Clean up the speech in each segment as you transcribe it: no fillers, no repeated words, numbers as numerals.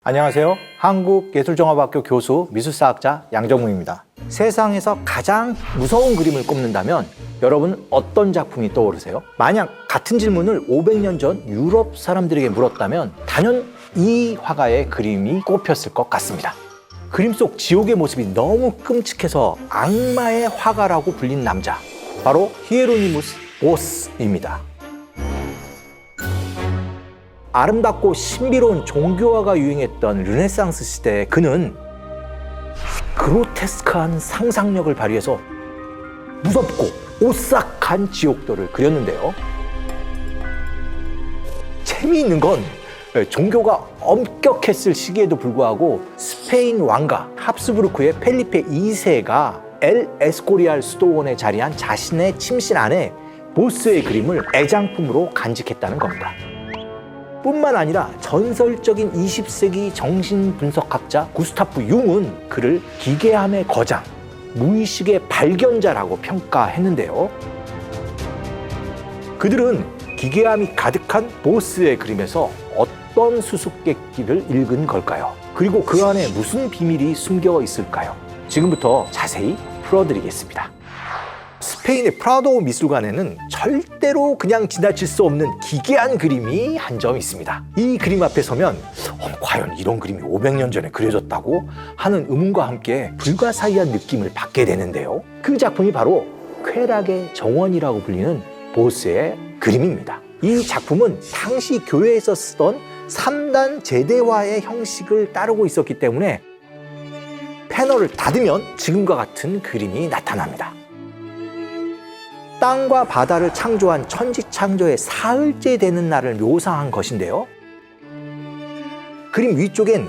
안녕하세요. 한국예술종합학교 교수 미술사학자 양정무입니다. 세상에서 가장 무서운 그림을 꼽는다면 여러분 어떤 작품이 떠오르세요? 만약 같은 질문을 500년 전 유럽 사람들에게 물었다면 단연 이 화가의 그림이 꼽혔을 것 같습니다. 그림 속 지옥의 모습이 너무 끔찍해서 악마의 화가라고 불린 남자, 바로 히에로니무스 보스입니다. 아름답고 신비로운 종교화가 유행했던 르네상스 시대에 그는 그로테스크한 상상력을 발휘해서 무섭고 오싹한 지옥도를 그렸는데요. 재미있는 건 종교가 엄격했을 시기에도 불구하고 스페인 왕가 합스부르크의 펠리페 2세가 엘 에스코리알 수도원에 자리한 자신의 침실 안에 보스의 그림을 애장품으로 간직했다는 겁니다. 뿐만 아니라 전설적인 20세기 정신분석학자 구스타프 융은 그를 기괴함의 거장, 무의식의 발견자라고 평가했는데요. 그들은 기괴함이 가득한 보스의 그림에서 어떤 수수께끼를 읽은 걸까요? 그리고 그 안에 무슨 비밀이 숨겨 있을까요? 지금부터 자세히 풀어드리겠습니다. 스페인의 프라도 미술관에는 절대로 그냥 지나칠 수 없는 기괴한 그림이 한 점 있습니다. 이 그림 앞에 서면 과연 이런 그림이 500년 전에 그려졌다고 하는 의문과 함께 불가사의한 느낌을 받게 되는데요. 그 작품이 바로 쾌락의 정원이라고 불리는 보스의 그림입니다. 이 작품은 당시 교회에서 쓰던 3단 제대화의 형식을 따르고 있었기 때문에 패널을 닫으면 지금과 같은 그림이 나타납니다. 땅과 바다를 창조한 천지창조의 사흘째 되는 날을 묘사한 것인데요. 그림 위쪽엔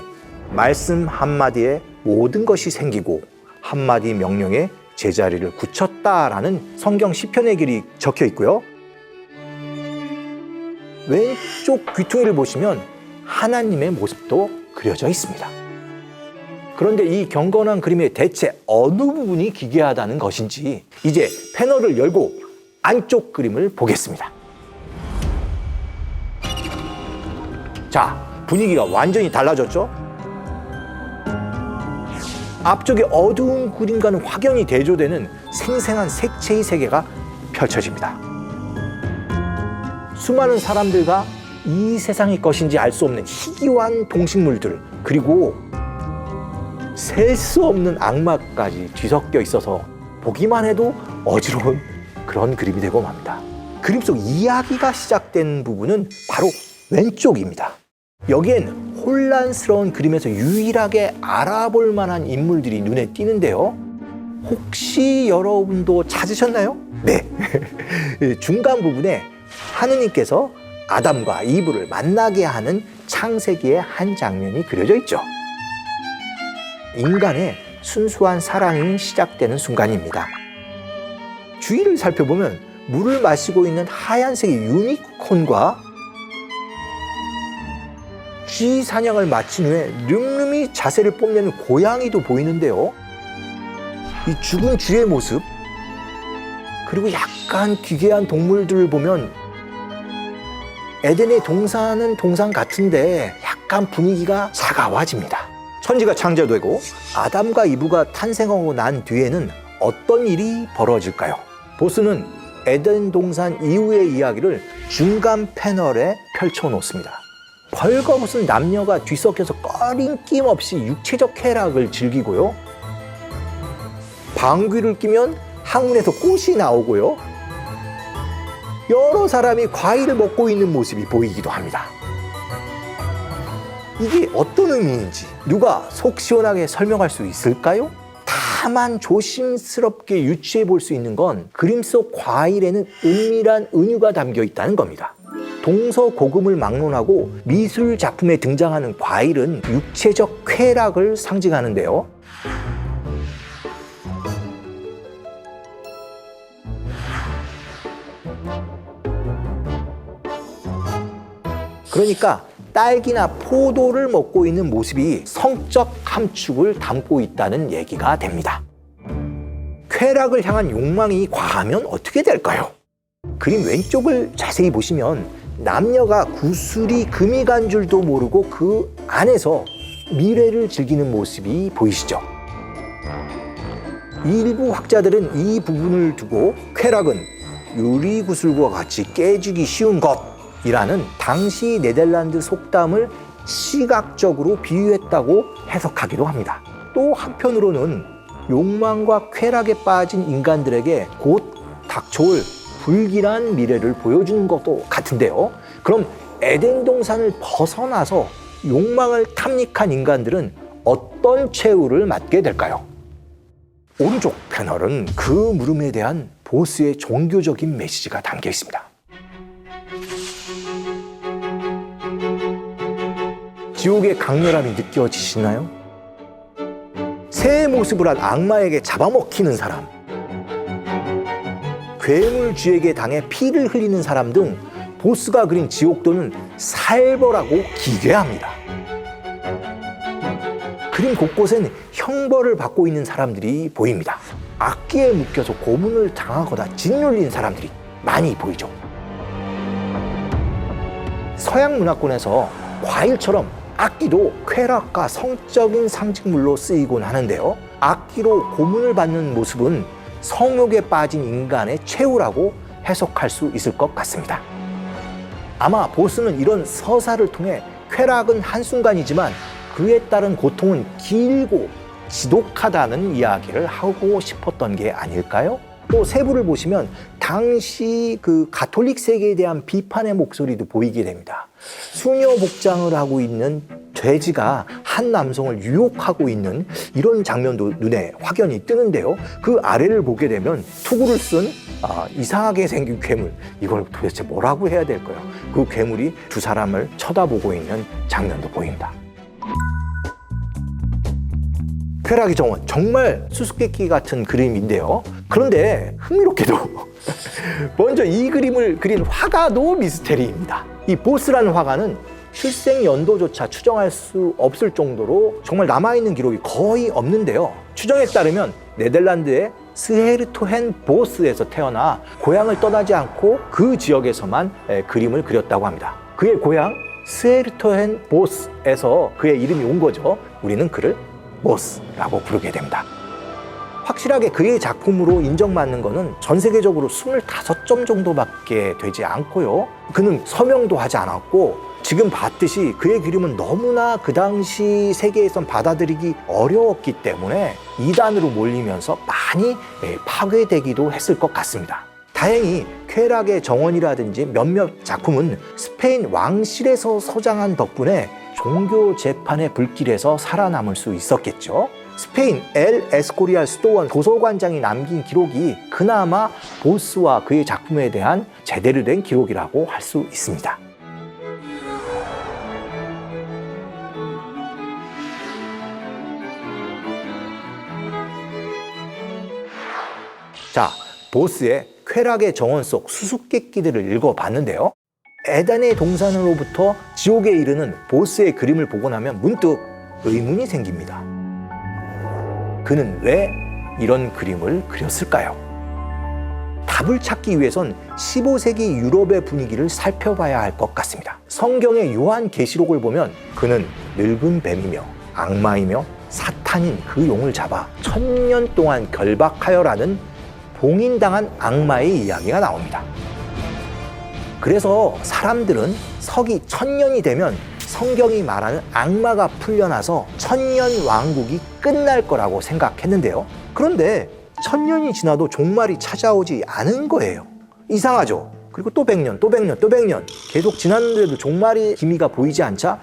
말씀 한마디에 모든 것이 생기고 한마디 명령에 제자리를 굳혔다라는 성경 시편의 글이 적혀 있고요. 왼쪽 귀퉁이를 보시면 하나님의 모습도 그려져 있습니다. 그런데 이 경건한 그림의 대체 어느 부분이 기괴하다는 것인지 이제 패널을 열고 안쪽 그림을 보겠습니다. 자, 분위기가 완전히 달라졌죠? 앞쪽의 어두운 그림과는 확연히 대조되는 생생한 색채의 세계가 펼쳐집니다. 수많은 사람들과 이 세상의 것인지 알 수 없는 희귀한 동식물들, 그리고 셀 수 없는 악마까지 뒤섞여 있어서 보기만 해도 어지러운 그런 그림이 되고 맙니다. 그림 속 이야기가 시작된 부분은 바로 왼쪽입니다. 여기엔 혼란스러운 그림에서 유일하게 알아볼 만한 인물들이 눈에 띄는데요. 혹시 여러분도 찾으셨나요? 네. 중간 부분에 하느님께서 아담과 이브를 만나게 하는 창세기의 한 장면이 그려져 있죠. 인간의 순수한 사랑이 시작되는 순간입니다. 주위를 살펴보면 물을 마시고 있는 하얀색의 유니콘과 쥐 사냥을 마친 후에 늠름히 자세를 뽐내는 고양이도 보이는데요. 이 죽은 쥐의 모습, 그리고 약간 기괴한 동물들을 보면 에덴의 동산은 동산 같은데 약간 분위기가 차가워집니다. 천지가 창조되고 아담과 이브가 탄생하고 난 뒤에는 어떤 일이 벌어질까요? 보스는 에덴 동산 이후의 이야기를 중간 패널에 펼쳐놓습니다. 벌거벗은 남녀가 뒤섞여서 꺼림낌 없이 육체적 쾌락을 즐기고요. 방귀를 뀌면 항문에서 꽃이 나오고요. 여러 사람이 과일을 먹고 있는 모습이 보이기도 합니다. 이게 어떤 의미인지 누가 속 시원하게 설명할 수 있을까요? 다만 조심스럽게 유추해 볼 수 있는 건 그림 속 과일에는 은밀한 은유가 담겨 있다는 겁니다. 동서고금을 막론하고 미술 작품에 등장하는 과일은 육체적 쾌락을 상징하는데요. 그러니까 딸기나 포도를 먹고 있는 모습이 성적 함축을 담고 있다는 얘기가 됩니다. 쾌락을 향한 욕망이 과하면 어떻게 될까요? 그림 왼쪽을 자세히 보시면 남녀가 구슬이 금이 간 줄도 모르고 그 안에서 미래를 즐기는 모습이 보이시죠? 일부 학자들은 이 부분을 두고 쾌락은 유리구슬과 같이 깨지기 쉬운 것이라는 당시 네덜란드 속담을 시각적으로 비유했다고 해석하기도 합니다. 또 한편으로는 욕망과 쾌락에 빠진 인간들에게 곧 닥쳐올 불길한 미래를 보여주는 것도 같은데요. 그럼 에덴 동산을 벗어나서 욕망을 탐닉한 인간들은 어떤 최후를 맞게 될까요? 오른쪽 패널은 그 물음에 대한 보스의 종교적인 메시지가 담겨 있습니다. 지옥의 강렬함이 느껴지시나요? 새의 모습을 한 악마에게 잡아먹히는 사람, 괴물쥐에게 당해 피를 흘리는 사람 등 보스가 그린 지옥도는 살벌하고 기괴합니다. 그림 곳곳엔 형벌을 받고 있는 사람들이 보입니다. 악기에 묶여서 고문을 당하거나 짓눌린 사람들이 많이 보이죠. 서양 문화권에서 과일처럼 악기도 쾌락과 성적인 상징물로 쓰이곤 하는데요. 악기로 고문을 받는 모습은 성욕에 빠진 인간의 최후라고 해석할 수 있을 것 같습니다. 아마 보스는 이런 서사를 통해 쾌락은 한순간이지만 그에 따른 고통은 길고 지독하다는 이야기를 하고 싶었던 게 아닐까요? 또 세부를 보시면 당시 그 가톨릭 세계에 대한 비판의 목소리도 보이게 됩니다. 수녀 복장을 하고 있는 돼지가 한 남성을 유혹하고 있는 이런 장면도 눈에 확연히 뜨는데요. 그 아래를 보게 되면 투구를 쓴 이상하게 생긴 괴물, 이걸 도대체 뭐라고 해야 될까요? 그 괴물이 두 사람을 쳐다보고 있는 장면도 보입니다. 쾌락의 정원, 정말 수수께끼 같은 그림인데요. 그런데 흥미롭게도 먼저 이 그림을 그린 화가도 미스테리입니다. 이 보스라는 화가는 출생 연도조차 추정할 수 없을 정도로 정말 남아있는 기록이 거의 없는데요. 추정에 따르면 네덜란드의 스헤르토헨 보스에서 태어나 고향을 떠나지 않고 그 지역에서만 그림을 그렸다고 합니다. 그의 고향 스헤르토헨 보스에서 그의 이름이 온 거죠. 우리는 그를 보스라고 부르게 됩니다. 확실하게 그의 작품으로 인정받는 것은 전 세계적으로 25점 정도밖에 되지 않고요. 그는 서명도 하지 않았고 지금 봤듯이 그의 그림은 너무나 그 당시 세계에선 받아들이기 어려웠기 때문에 이단으로 몰리면서 많이 파괴되기도 했을 것 같습니다. 다행히 쾌락의 정원이라든지 몇몇 작품은 스페인 왕실에서 서장한 덕분에 종교 재판의 불길에서 살아남을 수 있었겠죠. 스페인 엘 에스코리알 수도원 도서관장이 남긴 기록이 그나마 보스와 그의 작품에 대한 제대로 된 기록이라고 할 수 있습니다. 자, 보스의 쾌락의 정원 속 수수께끼들을 읽어봤는데요. 에덴의 동산으로부터 지옥에 이르는 보스의 그림을 보고 나면 문득 의문이 생깁니다. 그는 왜 이런 그림을 그렸을까요? 답을 찾기 위해선 15세기 유럽의 분위기를 살펴봐야 할 것 같습니다. 성경의 요한계시록을 보면 그는 늙은 뱀이며 악마이며 사탄인 그 용을 잡아 1000년 동안 결박하여라는 봉인당한 악마의 이야기가 나옵니다. 그래서 사람들은 서기 1000년이 되면 성경이 말하는 악마가 풀려나서 1000년 왕국이 끝날 거라고 생각했는데요. 그런데 1000년이 지나도 종말이 찾아오지 않은 거예요. 이상하죠? 그리고 또 100년, 또 100년, 또 100년 계속 지났는데도 종말의 기미가 보이지 않자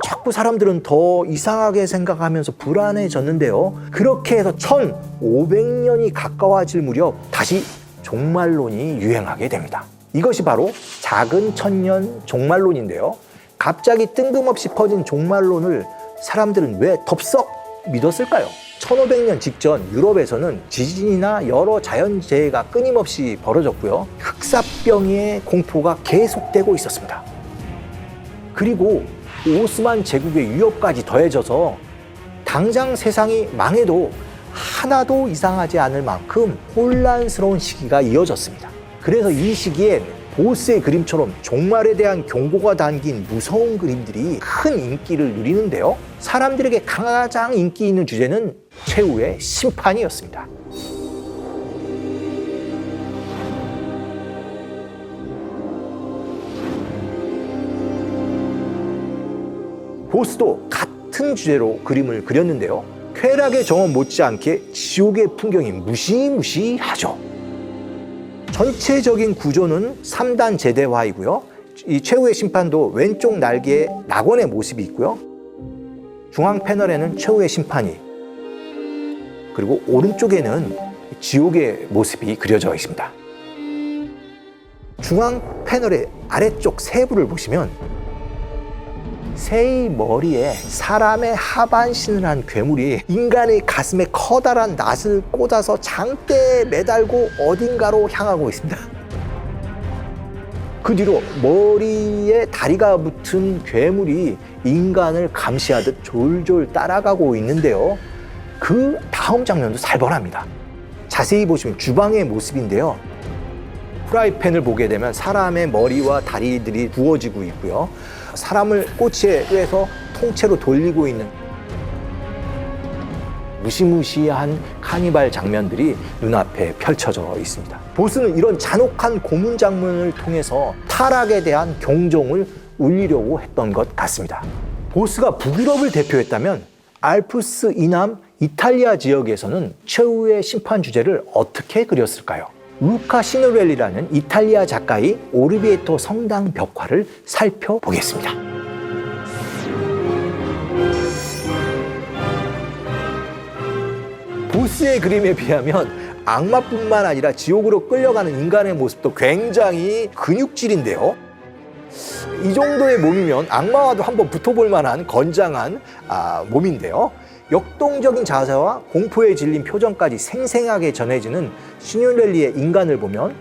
자꾸 사람들은 더 이상하게 생각하면서 불안해졌는데요. 그렇게 해서 1500년이 가까워질 무렵 다시 종말론이 유행하게 됩니다. 이것이 바로 작은 천년 종말론인데요. 갑자기 뜬금없이 퍼진 종말론을 사람들은 왜 덥석 믿었을까요? 1500년 직전 유럽에서는 지진이나 여러 자연재해가 끊임없이 벌어졌고요. 흑사병의 공포가 계속되고 있었습니다. 그리고 오스만 제국의 위협까지 더해져서 당장 세상이 망해도 하나도 이상하지 않을 만큼 혼란스러운 시기가 이어졌습니다. 그래서 이 시기에 보스의 그림처럼 종말에 대한 경고가 담긴 무서운 그림들이 큰 인기를 누리는데요. 사람들에게 가장 인기 있는 주제는 최후의 심판이었습니다. 보스도 같은 주제로 그림을 그렸는데요. 쾌락의 정원 못지않게 지옥의 풍경이 무시무시하죠. 전체적인 구조는 3단 제대화이고요. 이 최후의 심판도 왼쪽 날개에 낙원의 모습이 있고요. 중앙 패널에는 최후의 심판이, 그리고 오른쪽에는 지옥의 모습이 그려져 있습니다. 중앙 패널의 아래쪽 세부를 보시면 새의 머리에 사람의 하반신을 한 괴물이 인간의 가슴에 커다란 낫을 꽂아서 장대에 매달고 어딘가로 향하고 있습니다. 그 뒤로 머리에 다리가 붙은 괴물이 인간을 감시하듯 졸졸 따라가고 있는데요. 그 다음 장면도 살벌합니다. 자세히 보시면 주방의 모습인데요. 프라이팬을 보게 되면 사람의 머리와 다리들이 구워지고 있고요. 사람을 꼬치에 꿰서 통째로 돌리고 있는 무시무시한 카니발 장면들이 눈앞에 펼쳐져 있습니다. 보스는 이런 잔혹한 고문 장면을 통해서 타락에 대한 경종을 울리려고 했던 것 같습니다. 보스가 북유럽을 대표했다면 알프스 이남 이탈리아 지역에서는 최후의 심판 주제를 어떻게 그렸을까요? 루카 시노렐리라는 이탈리아 작가의 오르비에토 성당 벽화를 살펴보겠습니다. 보스의 그림에 비하면 악마뿐만 아니라 지옥으로 끌려가는 인간의 모습도 굉장히 근육질인데요. 이 정도의 몸이면 악마와도 한번 붙어볼 만한 건장한 몸인데요. 역동적인 자세와 공포에 질린 표정까지 생생하게 전해지는 시뉴렐리의 인간을 보면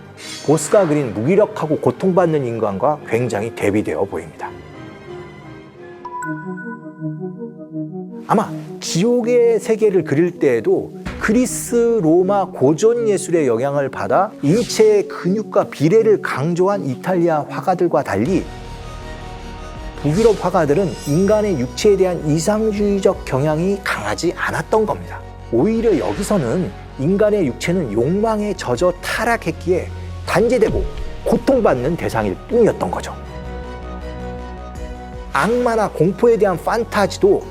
보스가 그린 무기력하고 고통받는 인간과 굉장히 대비되어 보입니다. 아마 지옥의 세계를 그릴 때에도 그리스, 로마 고전 예술의 영향을 받아 인체의 근육과 비례를 강조한 이탈리아 화가들과 달리 북유럽 화가들은 인간의 육체에 대한 이상주의적 경향이 강하지 않았던 겁니다. 오히려 여기서는 인간의 육체는 욕망에 젖어 타락했기에 단죄되고 고통받는 대상일 뿐이었던 거죠. 악마나 공포에 대한 판타지도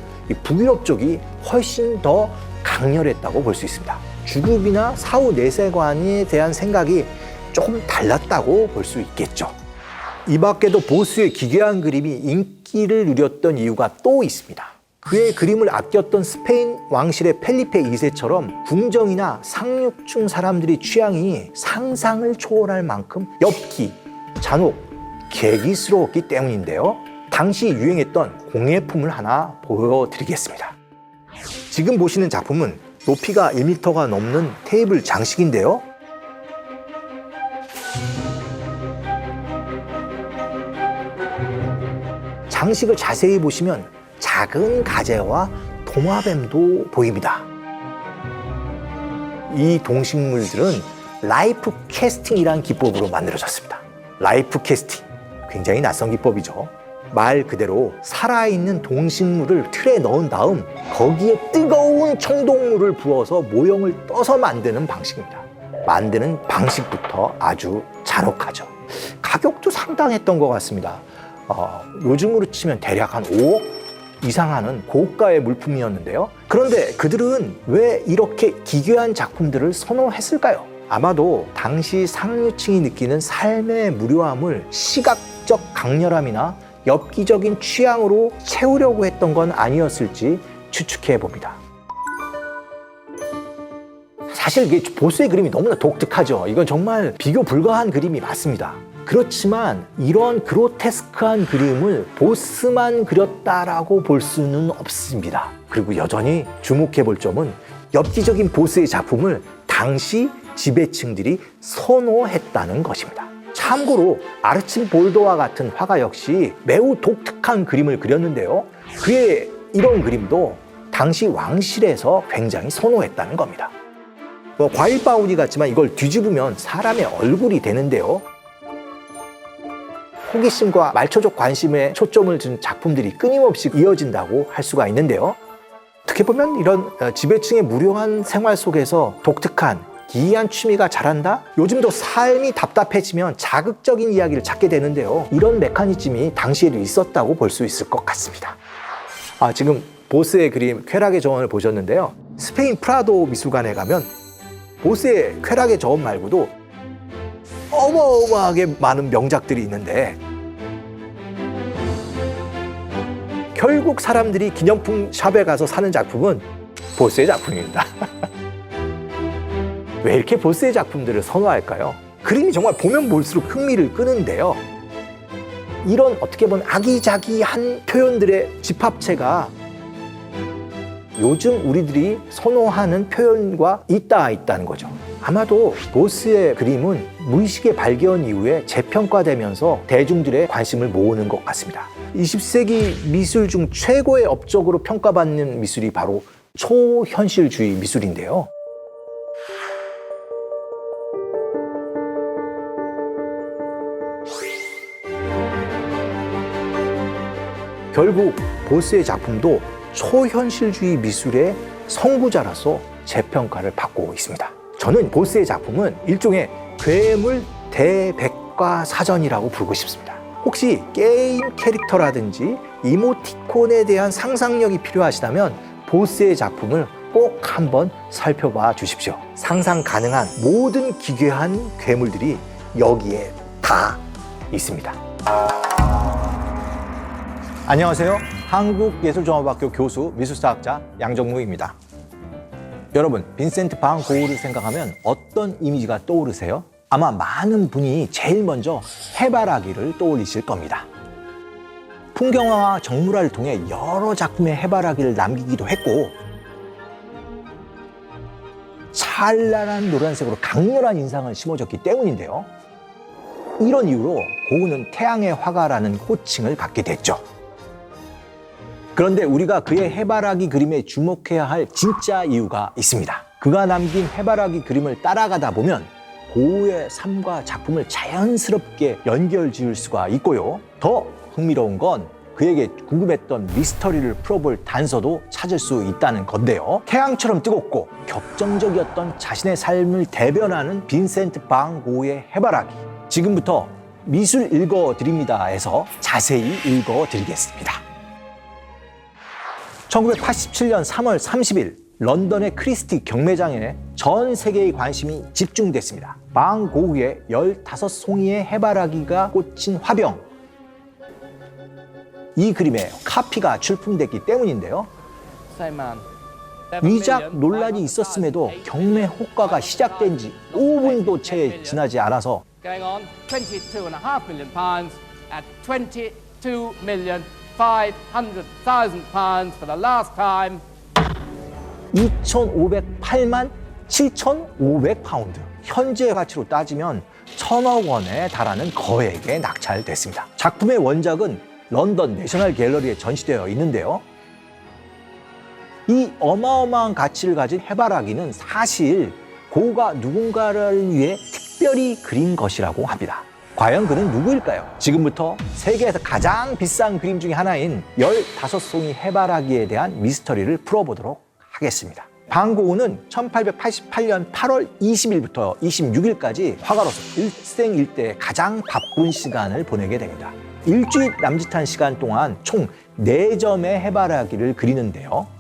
북유럽 쪽이 훨씬 더 강렬했다고 볼 수 있습니다. 주급이나 사후 내세관에 대한 생각이 조금 달랐다고 볼 수 있겠죠. 이 밖에도 보스의 기괴한 그림이 인기를 누렸던 이유가 또 있습니다. 그의 그림을 아꼈던 스페인 왕실의 펠리페 2세처럼 궁정이나 상륙중 사람들의 취향이 상상을 초월할 만큼 엽기, 잔혹, 괴기스러웠기 때문인데요. 당시 유행했던 공예품을 하나 보여드리겠습니다. 지금 보시는 작품은 높이가 1m가 넘는 테이블 장식인데요. 장식을 자세히 보시면 작은 가재와 도마뱀도 보입니다. 이 동식물들은 라이프 캐스팅이라는 기법으로 만들어졌습니다. 라이프 캐스팅, 굉장히 낯선 기법이죠. 말 그대로 살아있는 동식물을 틀에 넣은 다음 거기에 뜨거운 청동물을 부어서 모형을 떠서 만드는 방식입니다. 만드는 방식부터 아주 잔혹하죠. 가격도 상당했던 것 같습니다. 요즘으로 치면 대략 한 5억 이상 하는 고가의 물품이었는데요. 그런데 그들은 왜 이렇게 기괴한 작품들을 선호했을까요? 아마도 당시 상류층이 느끼는 삶의 무료함을 시각적 강렬함이나 엽기적인 취향으로 채우려고 했던 건 아니었을지 추측해 봅니다. 사실 이게 보스의 그림이 너무나 독특하죠. 이건 정말 비교 불가한 그림이 맞습니다. 그렇지만 이런 그로테스크한 그림을 보스만 그렸다라고 볼 수는 없습니다. 그리고 여전히 주목해 볼 점은 엽기적인 보스의 작품을 당시 지배층들이 선호했다는 것입니다. 참고로 아르침 볼도와 같은 화가 역시 매우 독특한 그림을 그렸는데요. 그의 이런 그림도 당시 왕실에서 굉장히 선호했다는 겁니다. 과일 바구니 같지만 이걸 뒤집으면 사람의 얼굴이 되는데요. 호기심과 말초적 관심에 초점을 둔 작품들이 끊임없이 이어진다고 할 수가 있는데요. 어떻게 보면 이런 지배층의 무료한 생활 속에서 독특한 기이한 취미가 자란다? 요즘도 삶이 답답해지면 자극적인 이야기를 찾게 되는데요. 이런 메커니즘이 당시에도 있었다고 볼 수 있을 것 같습니다. 지금 보스의 그림 쾌락의 정원을 보셨는데요. 스페인 프라도 미술관에 가면 보스의 쾌락의 정원 말고도 어마어마하게 많은 명작들이 있는데 결국 사람들이 기념품 샵에 가서 사는 작품은 보스의 작품입니다. 왜 이렇게 보스의 작품들을 선호할까요? 그림이 정말 보면 볼수록 흥미를 끄는데요. 이런 어떻게 보면 아기자기한 표현들의 집합체가 요즘 우리들이 선호하는 표현과 있다는 거죠. 아마도 보스의 그림은 무의식의 발견 이후에 재평가되면서 대중들의 관심을 모으는 것 같습니다. 20세기 미술 중 최고의 업적으로 평가받는 미술이 바로 초현실주의 미술인데요. 결국 보스의 작품도 초현실주의 미술의 선구자라서 재평가를 받고 있습니다. 저는 보스의 작품은 일종의 괴물 대백과사전이라고 부르고 싶습니다. 혹시 게임 캐릭터라든지 이모티콘에 대한 상상력이 필요하시다면 보스의 작품을 꼭 한번 살펴봐 주십시오. 상상 가능한 모든 기괴한 괴물들이 여기에 다 있습니다. 안녕하세요. 한국예술종합학교 교수 미술사학자 양정무입니다. 여러분, 빈센트 반 고흐를 생각하면 어떤 이미지가 떠오르세요? 아마 많은 분이 제일 먼저 해바라기를 떠올리실 겁니다. 풍경화와 정물화를 통해 여러 작품의 해바라기를 남기기도 했고 찬란한 노란색으로 강렬한 인상을 심어줬기 때문인데요. 이런 이유로 고흐는 태양의 화가라는 호칭을 갖게 됐죠. 그런데 우리가 그의 해바라기 그림에 주목해야 할 진짜 이유가 있습니다. 그가 남긴 해바라기 그림을 따라가다 보면 고흐의 삶과 작품을 자연스럽게 연결 지을 수가 있고요. 더 흥미로운 건 그에게 궁금했던 미스터리를 풀어볼 단서도 찾을 수 있다는 건데요. 태양처럼 뜨겁고 격정적이었던 자신의 삶을 대변하는 빈센트 반 고흐의 해바라기. 지금부터 미술 읽어드립니다에서 자세히 읽어드리겠습니다. 1987년 3월 30일 런던의 크리스티 경매장에 전 세계의 관심이 집중됐습니다. 반 고흐의 15송이의 해바라기가 꽂힌 화병. 이 그림의 카피가 출품됐기 때문인데요. 위작 논란이 있었음에도 경매 호가가 시작된 지 5분도 채 지나지 않아서 22.5 for the last time. 2,508만 7,500파운드. 현재 가치로 따지면 1,000억 원에 달하는 거액에 낙찰됐습니다. 작품의 원작은 런던 내셔널 갤러리에 전시되어 있는데요. 이 어마어마한 가치를 가진 해바라기는 사실 고흐가 누군가를 위해 특별히 그린 것이라고 합니다. 과연 그는 누구일까요? 지금부터 세계에서 가장 비싼 그림 중에 하나인 15송이 해바라기에 대한 미스터리를 풀어보도록 하겠습니다. 반 고흐는 1888년 8월 20일부터 26일까지 화가로서 일생일대의 가장 바쁜 시간을 보내게 됩니다. 일주일 남짓한 시간 동안 총 4점의 해바라기를 그리는데요.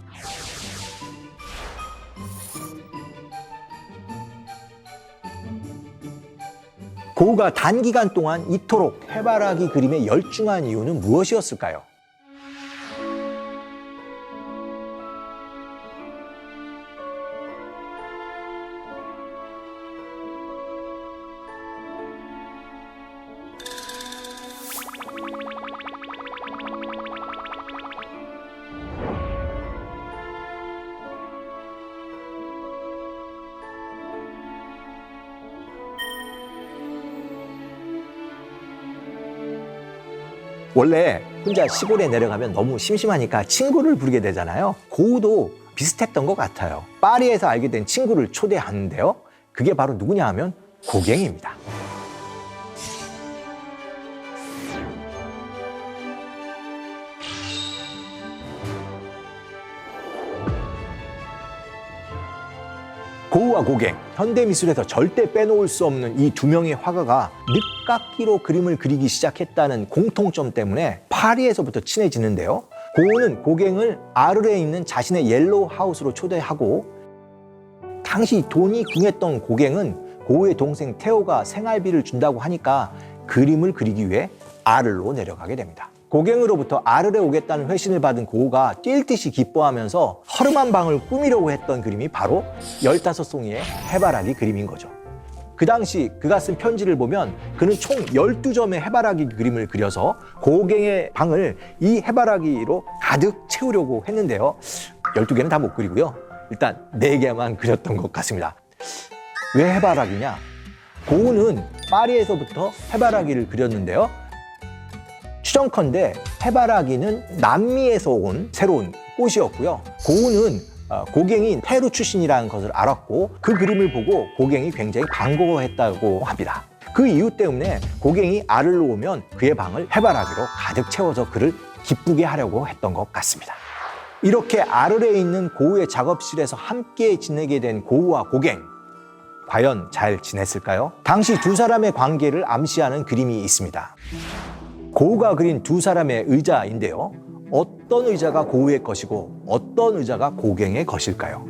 고흐가 단기간 동안 이토록 해바라기 그림에 열중한 이유는 무엇이었을까요? 원래 혼자 시골에 내려가면 너무 심심하니까 친구를 부르게 되잖아요. 고흐도 비슷했던 것 같아요. 파리에서 알게 된 친구를 초대하는데요. 그게 바로 누구냐 하면 고갱입니다. 고우와 고갱, 현대미술에서 절대 빼놓을 수 없는 이 두 명의 화가가 늦깎이로 그림을 그리기 시작했다는 공통점 때문에 파리에서부터 친해지는데요. 고우는 고갱을 아르레에 있는 자신의 옐로우 하우스로 초대하고, 당시 돈이 궁했던 고갱은 고우의 동생 테오가 생활비를 준다고 하니까 그림을 그리기 위해 아르로 내려가게 됩니다. 고갱으로부터 아르레 오겠다는 회신을 받은 고우가 뛸 듯이 기뻐하면서 허름한 방을 꾸미려고 했던 그림이 바로 15송이의 해바라기 그림인 거죠. 그 당시 그가 쓴 편지를 보면 그는 총 12점의 해바라기 그림을 그려서 고갱의 방을 이 해바라기로 가득 채우려고 했는데요. 12개는 다 못 그리고요. 일단 4개만 그렸던 것 같습니다. 왜 해바라기냐? 고우는 파리에서부터 해바라기를 그렸는데요. 추정컨대 해바라기는 남미에서 온 새로운 꽃이었고요. 고우는 고갱이 페루 출신이라는 것을 알았고 그 그림을 보고 고갱이 굉장히 반가워했다고 합니다. 그 이유 때문에 고갱이 아르로 오면 그의 방을 해바라기로 가득 채워서 그를 기쁘게 하려고 했던 것 같습니다. 이렇게 아르레에 있는 고우의 작업실에서 함께 지내게 된 고우와 고갱, 과연 잘 지냈을까요? 당시 두 사람의 관계를 암시하는 그림이 있습니다. 고우가 그린 두 사람의 의자인데요. 어떤 의자가 고우의 것이고 어떤 의자가 고갱의 것일까요?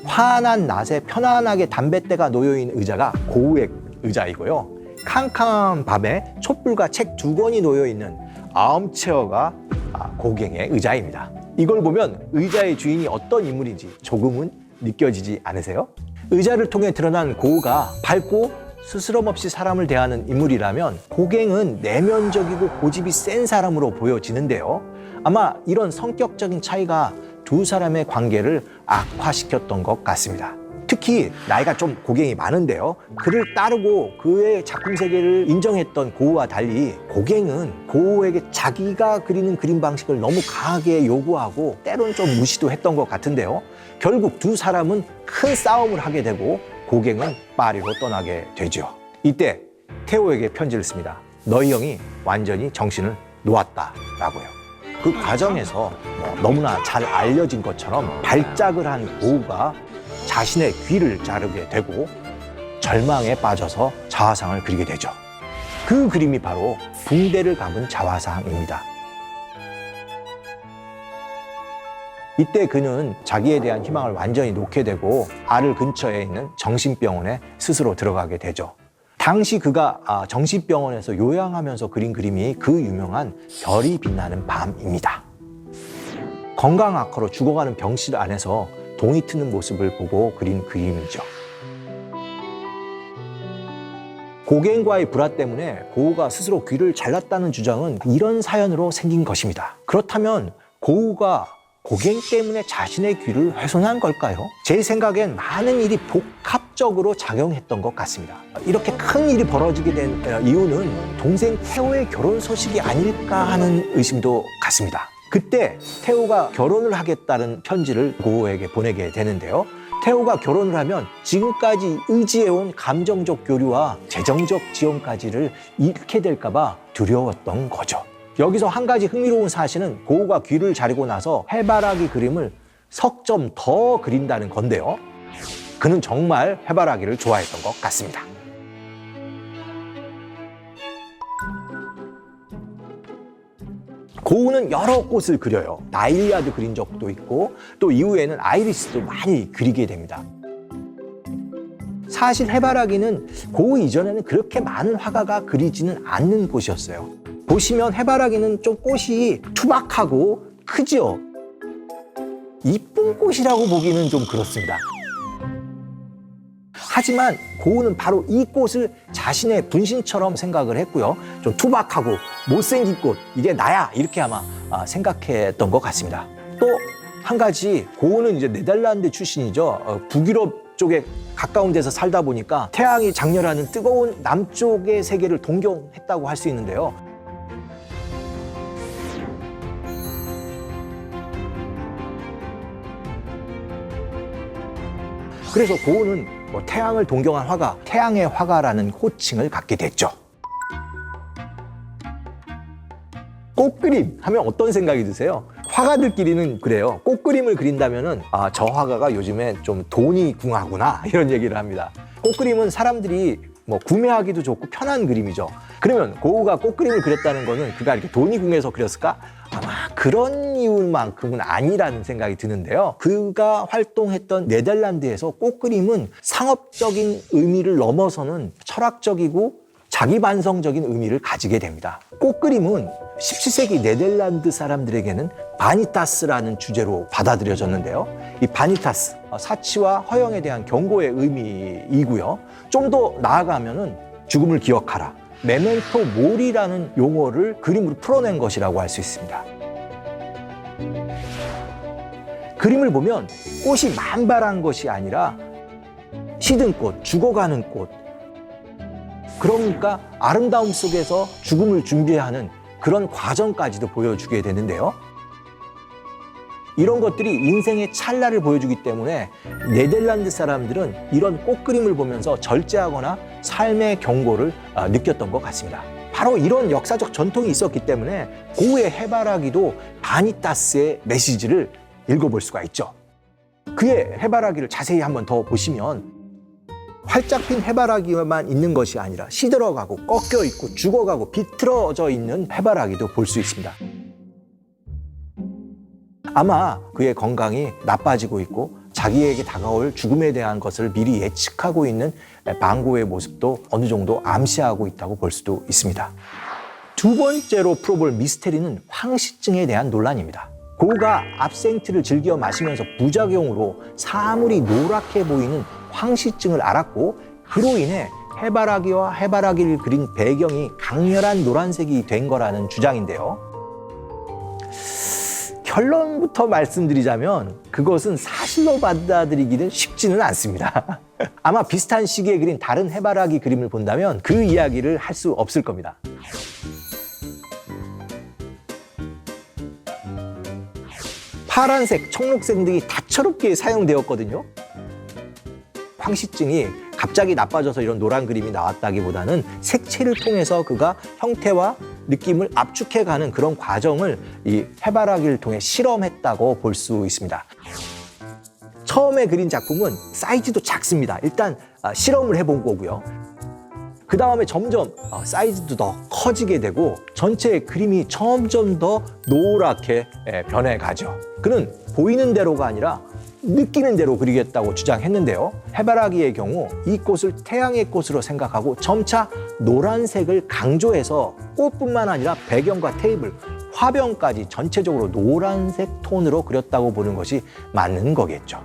환한 낮에 편안하게 담뱃대가 놓여있는 의자가 고우의 의자이고요. 캄캄한 밤에 촛불과 책 2권이 놓여있는 아움체어가 고갱의 의자입니다. 이걸 보면 의자의 주인이 어떤 인물인지 조금은 느껴지지 않으세요? 의자를 통해 드러난 고우가 밝고 스스럼 없이 사람을 대하는 인물이라면 고갱은 내면적이고 고집이 센 사람으로 보여지는데요. 아마 이런 성격적인 차이가 두 사람의 관계를 악화시켰던 것 같습니다. 특히 나이가 좀 고갱이 많은데요. 그를 따르고 그의 작품 세계를 인정했던 고우와 달리 고갱은 고우에게 자기가 그리는 그림 방식을 너무 강하게 요구하고 때론 좀 무시도 했던 것 같은데요. 결국 두 사람은 큰 싸움을 하게 되고 고갱은 파리로 떠나게 되죠. 이때 테오에게 편지를 씁니다. 너희 형이 완전히 정신을 놓았다라고요. 그 과정에서 너무나 잘 알려진 것처럼 발작을 한 고우가 자신의 귀를 자르게 되고 절망에 빠져서 자화상을 그리게 되죠. 그 그림이 바로 붕대를 감은 자화상입니다. 이때 그는 자기에 대한 희망을 완전히 놓게 되고 아르 근처에 있는 정신병원에 스스로 들어가게 되죠. 당시 그가 정신병원에서 요양하면서 그린 그림이 그 유명한 별이 빛나는 밤입니다. 건강 악화로 죽어가는 병실 안에서 동이 트는 모습을 보고 그린 그림이죠. 고갱과의 불화 때문에 고우가 스스로 귀를 잘랐다는 주장은 이런 사연으로 생긴 것입니다. 그렇다면 고우가 고갱 때문에 자신의 귀를 훼손한 걸까요? 제 생각엔 많은 일이 복합적으로 작용했던 것 같습니다. 이렇게 큰 일이 벌어지게 된 이유는 동생 테오의 결혼 소식이 아닐까 하는 의심도 같습니다. 그때 테오가 결혼을 하겠다는 편지를 고우에게 보내게 되는데요. 테오가 결혼을 하면 지금까지 의지해온 감정적 교류와 재정적 지원까지를 잃게 될까 봐 두려웠던 거죠. 여기서 한 가지 흥미로운 사실은 고우가 귀를 자르고 나서 해바라기 그림을 석 점 더 그린다는 건데요. 그는 정말 해바라기를 좋아했던 것 같습니다. 고우는 여러 꽃을 그려요. 나일리아도 그린 적도 있고 또 이후에는 아이리스도 많이 그리게 됩니다. 사실 해바라기는 고우 이전에는 그렇게 많은 화가가 그리지는 않는 꽃이었어요. 보시면 해바라기는 좀 꽃이 투박하고 크죠? 이쁜 꽃이라고 보기는 좀 그렇습니다. 하지만 고우는 바로 이 꽃을 자신의 분신처럼 생각을 했고요. 좀 투박하고 못생긴 꽃, 이게 나야 이렇게 아마 생각했던 것 같습니다. 또 한 가지, 고우는 이제 네덜란드 출신이죠. 북유럽 쪽에 가까운 데서 살다 보니까 태양이 장렬하는 뜨거운 남쪽의 세계를 동경했다고 할 수 있는데요. 그래서 고우는 태양을 동경한 화가, 태양의 화가라는 호칭을 갖게 됐죠. 꽃그림 하면 어떤 생각이 드세요? 화가들끼리는 그래요. 꽃그림을 그린다면은 저 화가가 요즘에 좀 돈이 궁하구나 이런 얘기를 합니다. 꽃그림은 사람들이 뭐 구매하기도 좋고 편한 그림이죠. 그러면 고흐가 꽃그림을 그렸다는 거는 그가 이렇게 돈이 궁해서 그렸을까? 아마 그런 이유만큼은 아니라는 생각이 드는데요. 그가 활동했던 네덜란드에서 꽃그림은 상업적인 의미를 넘어서는 철학적이고 자기 반성적인 의미를 가지게 됩니다. 꽃그림은 17세기 네덜란드 사람들에게는 바니타스라는 주제로 받아들여졌는데요. 이 바니타스, 사치와 허영에 대한 경고의 의미이고요. 좀 더 나아가면은 죽음을 기억하라, 메멘토 모리라는 용어를 그림으로 풀어낸 것이라고 할 수 있습니다. 그림을 보면 꽃이 만발한 것이 아니라 시든 꽃, 죽어가는 꽃, 그러니까 아름다움 속에서 죽음을 준비하는 그런 과정까지도 보여주게 되는데요. 이런 것들이 인생의 찰나를 보여주기 때문에 네덜란드 사람들은 이런 꽃그림을 보면서 절제하거나 삶의 경고를 느꼈던 것 같습니다. 바로 이런 역사적 전통이 있었기 때문에 고흐의 해바라기도 바니타스의 메시지를 읽어볼 수가 있죠. 그의 해바라기를 자세히 한번 더 보시면 활짝 핀 해바라기만 있는 것이 아니라 시들어가고 꺾여 있고 죽어가고 비틀어져 있는 해바라기도 볼 수 있습니다. 아마 그의 건강이 나빠지고 있고 자기에게 다가올 죽음에 대한 것을 미리 예측하고 있는 반고의 모습도 어느 정도 암시하고 있다고 볼 수도 있습니다. 두 번째로 풀어볼 미스테리는 황시증에 대한 논란입니다. 고흐가 압생트를 즐겨 마시면서 부작용으로 사물이 노랗게 보이는 황시증을 앓았고 그로 인해 해바라기와 해바라기를 그린 배경이 강렬한 노란색이 된 거라는 주장인데요. 결론부터 말씀드리자면 그것은 사실로 받아들이기는 쉽지는 않습니다. 아마 비슷한 시기에 그린 다른 해바라기 그림을 본다면 그 이야기를 할 수 없을 겁니다. 파란색, 청록색 등이 다채롭게 사용되었거든요. 황시증이 갑자기 나빠져서 이런 노란 그림이 나왔다기보다는 색채를 통해서 그가 형태와 느낌을 압축해가는 그런 과정을 이 해바라기를 통해 실험했다고 볼 수 있습니다. 처음에 그린 작품은 사이즈도 작습니다. 일단 실험을 해본 거고요. 그 다음에 점점 사이즈도 더 커지게 되고 전체 그림이 점점 더 노랗게 변해가죠. 그는 보이는 대로가 아니라 느끼는 대로 그리겠다고 주장했는데요. 해바라기의 경우 이 꽃을 태양의 꽃으로 생각하고 점차 노란색을 강조해서 꽃뿐만 아니라 배경과 테이블, 화병까지 전체적으로 노란색 톤으로 그렸다고 보는 것이 맞는 거겠죠.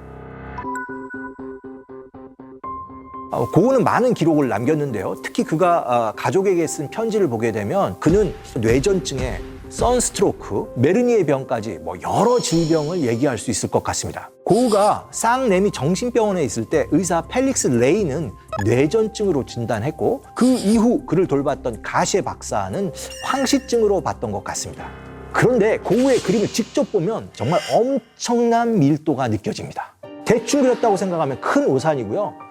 고흐는 많은 기록을 남겼는데요. 특히 그가 가족에게 쓴 편지를 보게 되면 그는 뇌전증에 선스트로크, 메르니의 병까지 여러 질병을 얘기할 수 있을 것 같습니다. 고흐가 쌍레미 정신병원에 있을 때 의사 펠릭스 레이는 뇌전증으로 진단했고 그 이후 그를 돌봤던 가시에 박사는 황시증으로 봤던 것 같습니다. 그런데 고흐의 그림을 직접 보면 정말 엄청난 밀도가 느껴집니다. 대충 그렸다고 생각하면 큰 오산이고요.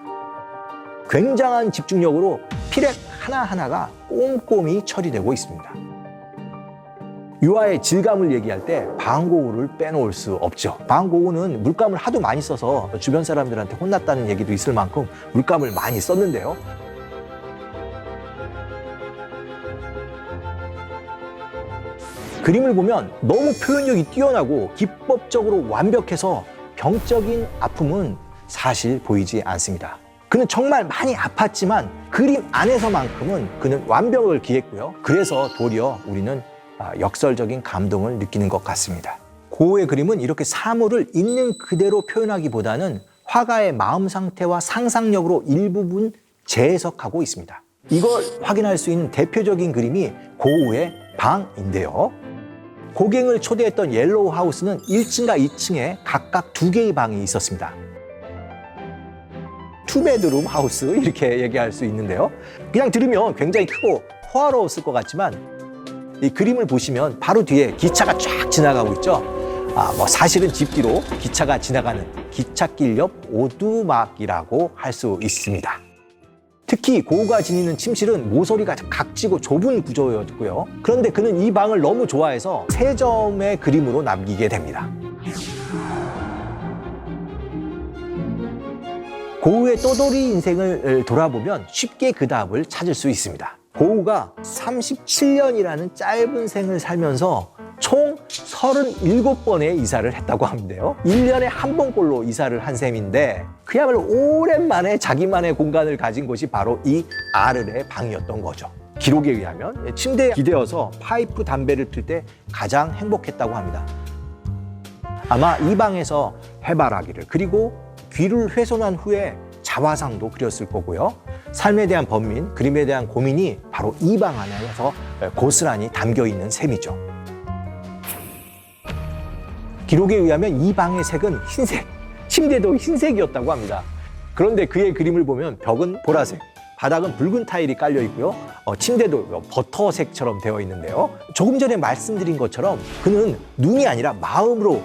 굉장한 집중력으로 필획 하나하나가 꼼꼼히 처리되고 있습니다. 유화의 질감을 얘기할 때 반고흐를 빼놓을 수 없죠. 반고흐는 물감을 하도 많이 써서 주변 사람들한테 혼났다는 얘기도 있을 만큼 물감을 많이 썼는데요. 그림을 보면 너무 표현력이 뛰어나고 기법적으로 완벽해서 병적인 아픔은 사실 보이지 않습니다. 그는 정말 많이 아팠지만 그림 안에서만큼은 그는 완벽을 기했고요. 그래서 도리어 우리는 역설적인 감동을 느끼는 것 같습니다. 고흐의 그림은 이렇게 사물을 있는 그대로 표현하기보다는 화가의 마음 상태와 상상력으로 일부분 재해석하고 있습니다. 이걸 확인할 수 있는 대표적인 그림이 고흐의 방인데요. 고갱을 초대했던 옐로우 하우스는 1층과 2층에 각각 2개의 방이 있었습니다. 투베드룸 하우스 이렇게 얘기할 수 있는데요. 그냥 들으면 굉장히 크고 호화로웠을 것 같지만 이 그림을 보시면 바로 뒤에 기차가 쫙 지나가고 있죠. 사실은 집 뒤로 기차가 지나가는 기찻길 옆 오두막이라고 할 수 있습니다. 특히 고우가 지니는 침실은 모서리가 각지고 좁은 구조였고요. 그런데 그는 이 방을 너무 좋아해서 3점의 그림으로 남기게 됩니다. 고우의 떠돌이 인생을 돌아보면 쉽게 그 답을 찾을 수 있습니다. 고우가 37년이라는 짧은 생을 살면서 총 37번의 이사를 했다고 하는데요. 1년에 한 번꼴로 이사를 한 셈인데 그야말로 오랜만에 자기만의 공간을 가진 곳이 바로 이 아르의 방이었던 거죠. 기록에 의하면 침대에 기대어서 파이프 담배를 필 때 가장 행복했다고 합니다. 아마 이 방에서 해바라기를 그리고 귀를 훼손한 후에 자화상도 그렸을 거고요. 삶에 대한 번민, 그림에 대한 고민이 바로 이 방 안에서 고스란히 담겨 있는 셈이죠. 기록에 의하면 이 방의 색은 흰색, 침대도 흰색이었다고 합니다. 그런데 그의 그림을 보면 벽은 보라색, 바닥은 붉은 타일이 깔려 있고요. 침대도 버터색처럼 되어 있는데요. 조금 전에 말씀드린 것처럼 그는 눈이 아니라 마음으로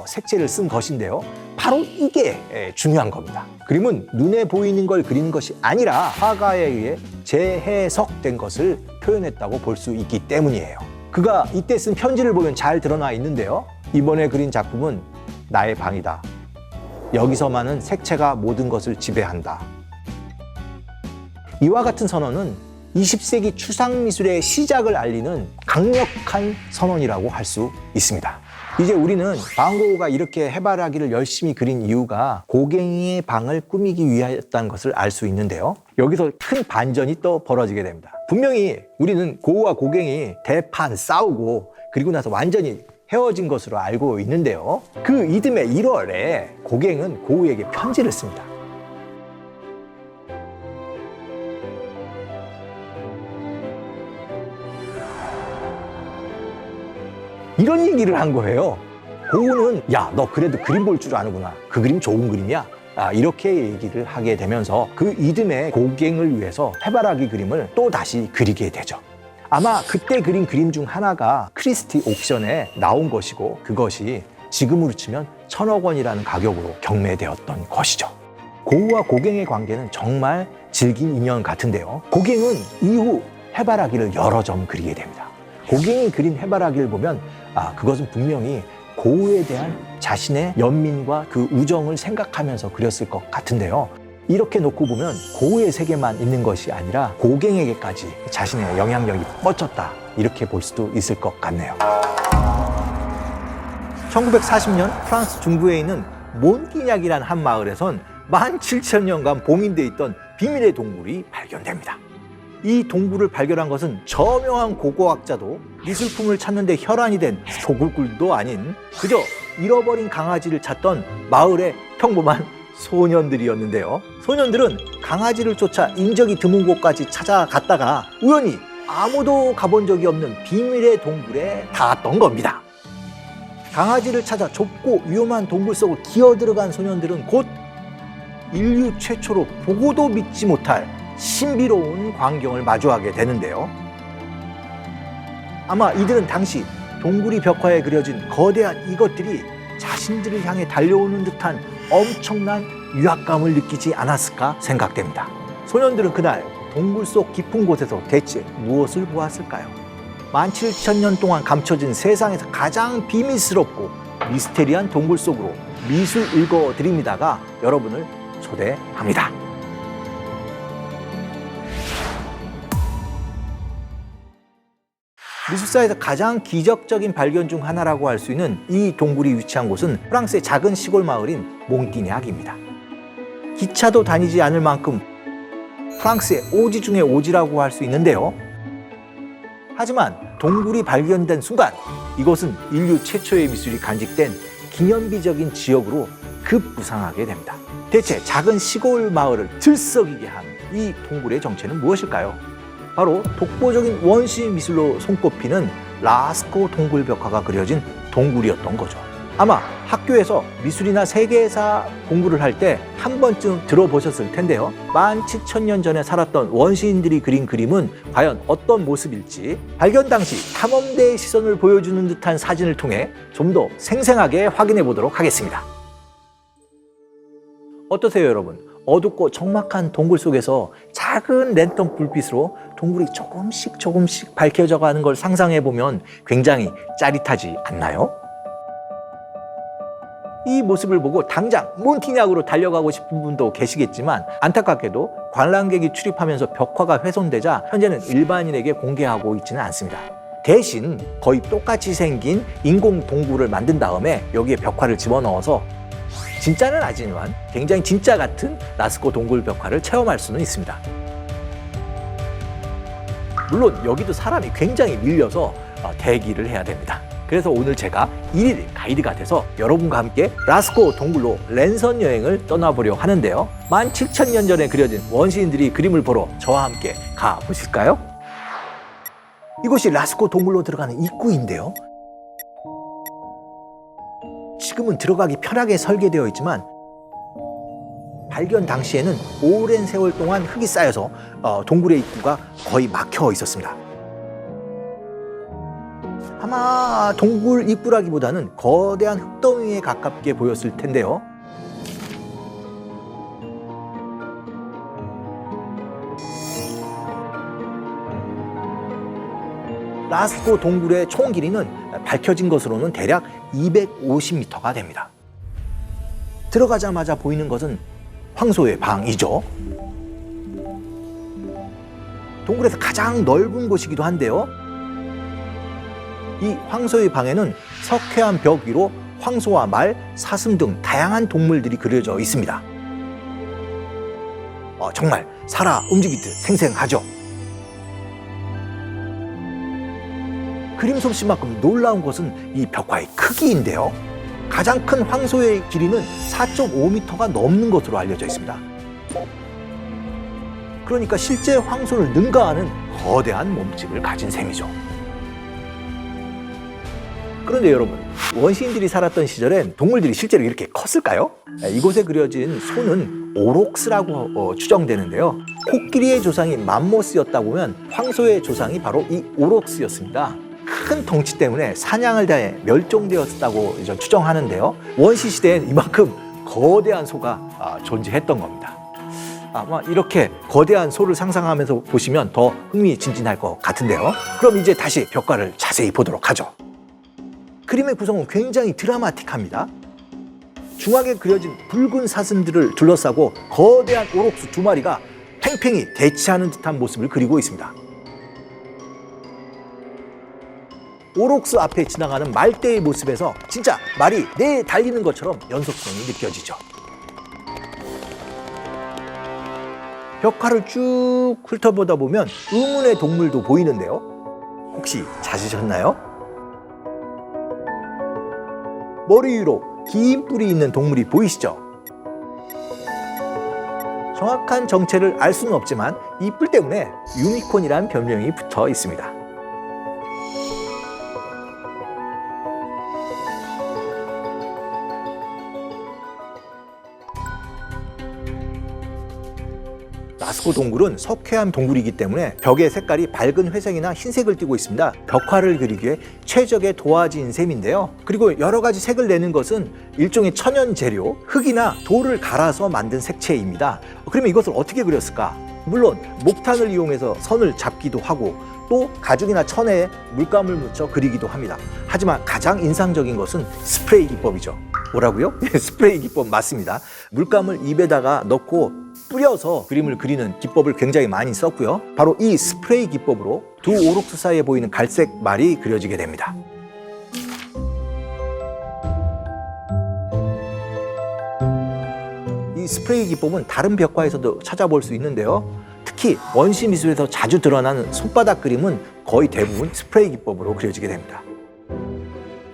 색채를 쓴 것인데요. 바로 이게 중요한 겁니다. 그림은 눈에 보이는 걸 그리는 것이 아니라 화가에 의해 재해석된 것을 표현했다고 볼 수 있기 때문이에요. 그가 이때 쓴 편지를 보면 잘 드러나 있는데요. 이번에 그린 작품은 나의 방이다. 여기서만은 색채가 모든 것을 지배한다. 이와 같은 선언은 20세기 추상미술의 시작을 알리는 강력한 선언이라고 할 수 있습니다. 이제 우리는 반 고흐가 이렇게 해바라기를 열심히 그린 이유가 고갱이의 방을 꾸미기 위하였다는 것을 알 수 있는데요. 여기서 큰 반전이 또 벌어지게 됩니다. 분명히 우리는 고흐와 고갱이 대판 싸우고 그리고 나서 완전히 헤어진 것으로 알고 있는데요. 그 이듬해 1월에 고갱은 고흐에게 편지를 씁니다. 이런 얘기를 한 거예요. 고흐는 야, 너 그래도 그림 볼 줄 아는구나. 그 그림 좋은 그림이야. 이렇게 얘기를 하게 되면서 그 이듬해 고갱을 위해서 해바라기 그림을 또 다시 그리게 되죠. 아마 그때 그린 그림 중 하나가 크리스티 옥션에 나온 것이고 그것이 지금으로 치면 1,000억 원이라는 가격으로 경매되었던 것이죠. 고흐와 고갱의 관계는 정말 질긴 인연 같은데요. 고갱은 이후 해바라기를 여러 점 그리게 됩니다. 고갱이 그린 해바라기를 보면 그것은 분명히 고흐에 대한 자신의 연민과 그 우정을 생각하면서 그렸을 것 같은데요. 이렇게 놓고 보면 고흐의 세계만 있는 것이 아니라 고갱에게까지 자신의 영향력이 뻗쳤다, 이렇게 볼 수도 있을 것 같네요. 1940년 프랑스 중부에 있는 몬티냑이라는 한 마을에선 17,000년간 봉인돼 있던 비밀의 동굴이 발견됩니다. 이 동굴을 발견한 것은 저명한 고고학자도 미술품을 찾는데 혈안이 된 소굴꿀도 아닌 그저 잃어버린 강아지를 찾던 마을의 평범한 소년들이었는데요. 소년들은 강아지를 쫓아 인적이 드문 곳까지 찾아갔다가 우연히 아무도 가본 적이 없는 비밀의 동굴에 닿았던 겁니다. 강아지를 찾아 좁고 위험한 동굴 속을 기어들어간 소년들은 곧 인류 최초로 보고도 믿지 못할 신비로운 광경을 마주하게 되는데요. 아마 이들은 당시 동굴이 벽화에 그려진 거대한 이것들이 자신들을 향해 달려오는 듯한 엄청난 위압감을 느끼지 않았을까 생각됩니다. 소년들은 그날 동굴 속 깊은 곳에서 대체 무엇을 보았을까요? 17,000년 동안 감춰진 세상에서 가장 비밀스럽고 미스테리한 동굴 속으로 미술 읽어드립니다가 여러분을 초대합니다. 미술사에서 가장 기적적인 발견 중 하나라고 할 수 있는 이 동굴이 위치한 곳은 프랑스의 작은 시골 마을인 몽티냑입니다. 기차도 다니지 않을 만큼 프랑스의 오지 중의 오지라고 할 수 있는데요. 하지만 동굴이 발견된 순간 이곳은 인류 최초의 미술이 간직된 기념비적인 지역으로 급부상하게 됩니다. 대체 작은 시골 마을을 들썩이게 한 이 동굴의 정체는 무엇일까요? 바로 독보적인 원시 미술로 손꼽히는 라스코 동굴 벽화가 그려진 동굴이었던 거죠. 아마 학교에서 미술이나 세계사 공부를 할 때 한 번쯤 들어보셨을 텐데요. 17,000년 전에 살았던 원시인들이 그린 그림은 과연 어떤 모습일지 발견 당시 탐험대의 시선을 보여주는 듯한 사진을 통해 좀 더 생생하게 확인해 보도록 하겠습니다. 어떠세요, 여러분? 어둡고 적막한 동굴 속에서 작은 랜턴 불빛으로 동굴이 조금씩 밝혀져 가는 걸 상상해 보면 굉장히 짜릿하지 않나요? 이 모습을 보고 당장 몬티냐크로 달려가고 싶은 분도 계시겠지만 안타깝게도 관람객이 출입하면서 벽화가 훼손되자 현재는 일반인에게 공개하고 있지는 않습니다. 대신 거의 똑같이 생긴 인공 동굴을 만든 다음에 여기에 벽화를 집어넣어서 진짜는 아니지만 굉장히 진짜 같은 라스코 동굴 벽화를 체험할 수는 있습니다. 물론 여기도 사람이 굉장히 밀려서 대기를 해야 됩니다. 그래서 오늘 제가 1일 가이드가 돼서 여러분과 함께 라스코 동굴로 랜선 여행을 떠나보려 하는데요. 17,000년 전에 그려진 원시인들이 그림을 보러 저와 함께 가보실까요? 이곳이 라스코 동굴로 들어가는 입구인데요. 지금은 들어가기 편하게 설계되어 있지만 발견 당시에는 오랜 세월 동안 흙이 쌓여서 동굴의 입구가 거의 막혀 있었습니다. 아마 동굴 입구라기보다는 거대한 흙더미에 가깝게 보였을 텐데요. 라스코 동굴의 총 길이는 밝혀진 것으로는 대략 250m가 됩니다. 들어가자마자 보이는 것은 황소의 방이죠. 동굴에서 가장 넓은 곳이기도 한데요. 이 황소의 방에는 석회암 벽 위로 황소와 말, 사슴 등 다양한 동물들이 그려져 있습니다. 정말 살아 움직이듯 생생하죠. 그림 솜씨만큼 놀라운 것은 이 벽화의 크기인데요. 가장 큰 황소의 길이는 4.5m가 넘는 것으로 알려져 있습니다. 그러니까 실제 황소를 능가하는 거대한 몸집을 가진 셈이죠. 그런데 여러분, 원시인들이 살았던 시절엔 동물들이 실제로 이렇게 컸을까요? 이곳에 그려진 소는 오록스라고 추정되는데요. 코끼리의 조상이 맘모스였다고 보면 황소의 조상이 바로 이 오록스였습니다. 큰 덩치 때문에 사냥을 당해 멸종되었다고 추정하는데요. 원시 시대엔 이만큼 거대한 소가 존재했던 겁니다. 아마 이렇게 거대한 소를 상상하면서 보시면 더 흥미진진할 것 같은데요. 그럼 이제 다시 벽화를 자세히 보도록 하죠. 그림의 구성은 굉장히 드라마틱합니다. 중앙에 그려진 붉은 사슴들을 둘러싸고 거대한 오록스 2마리가 팽팽히 대치하는 듯한 모습을 그리고 있습니다. 오록스 앞에 지나가는 말대의 모습에서 진짜 말이 내달리는 것처럼 연속성이 느껴지죠. 벽화를 쭉 훑어보다 보면 의문의 동물도 보이는데요. 혹시 찾으셨나요? 머리 위로 긴 뿔이 있는 동물이 보이시죠? 정확한 정체를 알 수는 없지만 이 뿔 때문에 유니콘이란 별명이 붙어 있습니다. 라스코 동굴은 석회암 동굴이기 때문에 벽의 색깔이 밝은 회색이나 흰색을 띠고 있습니다. 벽화를 그리기에 최적의 도화지인 셈인데요. 그리고 여러 가지 색을 내는 것은 일종의 천연 재료, 흙이나 돌을 갈아서 만든 색채입니다. 그러면 이것을 어떻게 그렸을까? 물론 목탄을 이용해서 선을 잡기도 하고 또 가죽이나 천에 물감을 묻혀 그리기도 합니다. 하지만 가장 인상적인 것은 스프레이 기법이죠. 뭐라고요? 스프레이 기법 맞습니다. 물감을 입에다가 넣고 뿌려서 그림을 그리는 기법을 굉장히 많이 썼고요. 바로 이 스프레이 기법으로 두 오록스 사이에 보이는 갈색 말이 그려지게 됩니다. 이 스프레이 기법은 다른 벽화에서도 찾아볼 수 있는데요. 특히 원시 미술에서 자주 드러나는 손바닥 그림은 거의 대부분 스프레이 기법으로 그려지게 됩니다.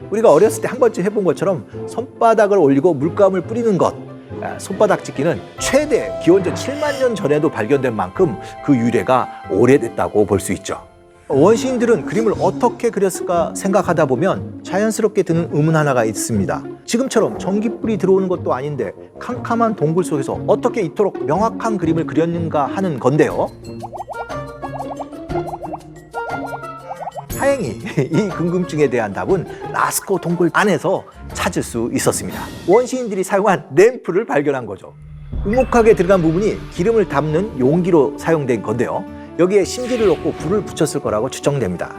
우리가 어렸을 때 한 번쯤 해본 것처럼 손바닥을 올리고 물감을 뿌리는 것, 손바닥 찍기는 최대 기원전 7만 년 전에도 발견된 만큼 그 유래가 오래됐다고 볼 수 있죠. 원시인들은 그림을 어떻게 그렸을까 생각하다 보면 자연스럽게 드는 의문 하나가 있습니다. 지금처럼 전기불이 들어오는 것도 아닌데 캄캄한 동굴 속에서 어떻게 이토록 명확한 그림을 그렸는가 하는 건데요. 다행히 이 궁금증에 대한 답은 라스코 동굴 안에서 찾을 수 있었습니다. 원시인들이 사용한 램프를 발견한 거죠. 우목하게 들어간 부분이 기름을 담는 용기로 사용된 건데요. 여기에 심지를 넣고 불을 붙였을 거라고 추정됩니다.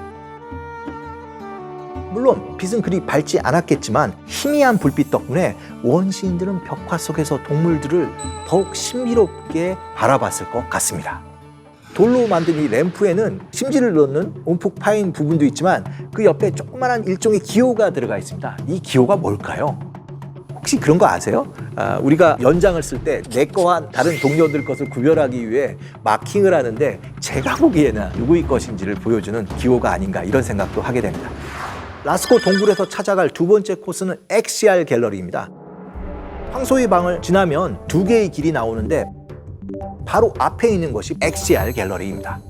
물론 빛은 그리 밝지 않았겠지만 희미한 불빛 덕분에 원시인들은 벽화 속에서 동물들을 더욱 신비롭게 바라봤을 것 같습니다. 돌로 만든 이 램프에는 심지를 넣는 움푹 파인 부분도 있지만 그 옆에 조그만한 일종의 기호가 들어가 있습니다. 이 기호가 뭘까요? 혹시 그런 거 아세요? 우리가 연장을 쓸 때 내 거와 다른 동료들 것을 구별하기 위해 마킹을 하는데 제가 보기에는 누구의 것인지를 보여주는 기호가 아닌가 이런 생각도 하게 됩니다. 라스코 동굴에서 찾아갈 두 번째 코스는 XR 갤러리입니다. 황소의 방을 지나면 두 개의 길이 나오는데 바로 앞에 있는 것이 XR 갤러리입니다.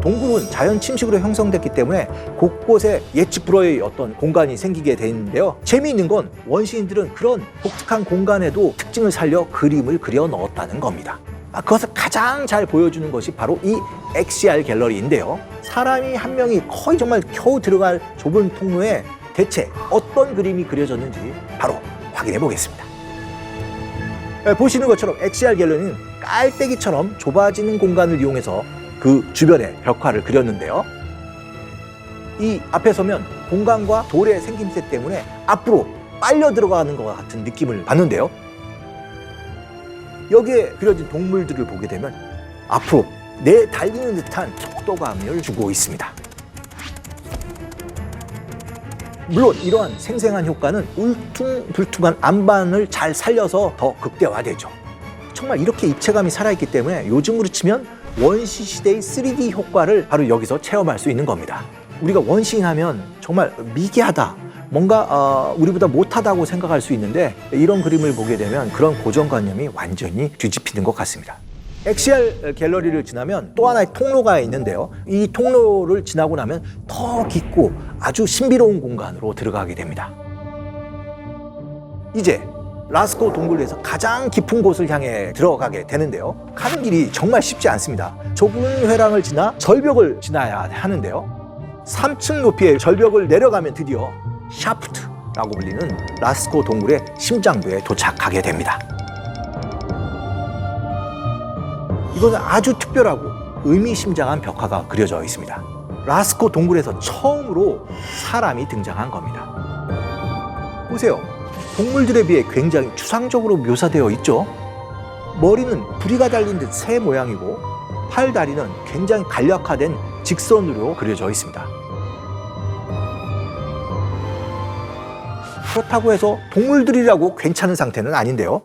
동굴은 자연 침식으로 형성됐기 때문에 곳곳에 예측 불허의 어떤 공간이 생기게 돼 있는데요. 재미있는 건 원시인들은 그런 독특한 공간에도 특징을 살려 그림을 그려 넣었다는 겁니다. 그것을 가장 잘 보여주는 것이 바로 이 XR 갤러리인데요. 사람이 한 명이 거의 정말 겨우 들어갈 좁은 통로에 대체 어떤 그림이 그려졌는지 바로 확인해 보겠습니다. 보시는 것처럼 XR 갤러리는 깔때기처럼 좁아지는 공간을 이용해서 그 주변에 벽화를 그렸는데요. 이 앞에 서면 공간과 돌의 생김새 때문에 앞으로 빨려 들어가는 것 같은 느낌을 받는데요. 여기에 그려진 동물들을 보게 되면 앞으로 내달리는 듯한 속도감을 주고 있습니다. 물론 이러한 생생한 효과는 울퉁불퉁한 안반을 잘 살려서 더 극대화되죠. 정말 이렇게 입체감이 살아있기 때문에 요즘으로 치면 원시시대의 3D 효과를 바로 여기서 체험할 수 있는 겁니다. 우리가 원시인 하면 정말 미개하다, 뭔가 우리보다 못하다고 생각할 수 있는데 이런 그림을 보게 되면 그런 고정관념이 완전히 뒤집히는 것 같습니다. XR 갤러리를 지나면 또 하나의 통로가 있는데요. 이 통로를 지나고 나면 더 깊고 아주 신비로운 공간으로 들어가게 됩니다. 이제 라스코 동굴에서 가장 깊은 곳을 향해 들어가게 되는데요. 가는 길이 정말 쉽지 않습니다. 좁은 회랑을 지나 절벽을 지나야 하는데요. 3층 높이의 절벽을 내려가면 드디어 샤프트라고 불리는 라스코 동굴의 심장부에 도착하게 됩니다. 이것은 아주 특별하고 의미심장한 벽화가 그려져 있습니다. 라스코 동굴에서 처음으로 사람이 등장한 겁니다. 보세요. 동물들에 비해 굉장히 추상적으로 묘사되어 있죠. 머리는 부리가 달린 듯 새 모양이고 팔, 다리는 굉장히 간략화된 직선으로 그려져 있습니다. 그렇다고 해서 동물들이라고 괜찮은 상태는 아닌데요.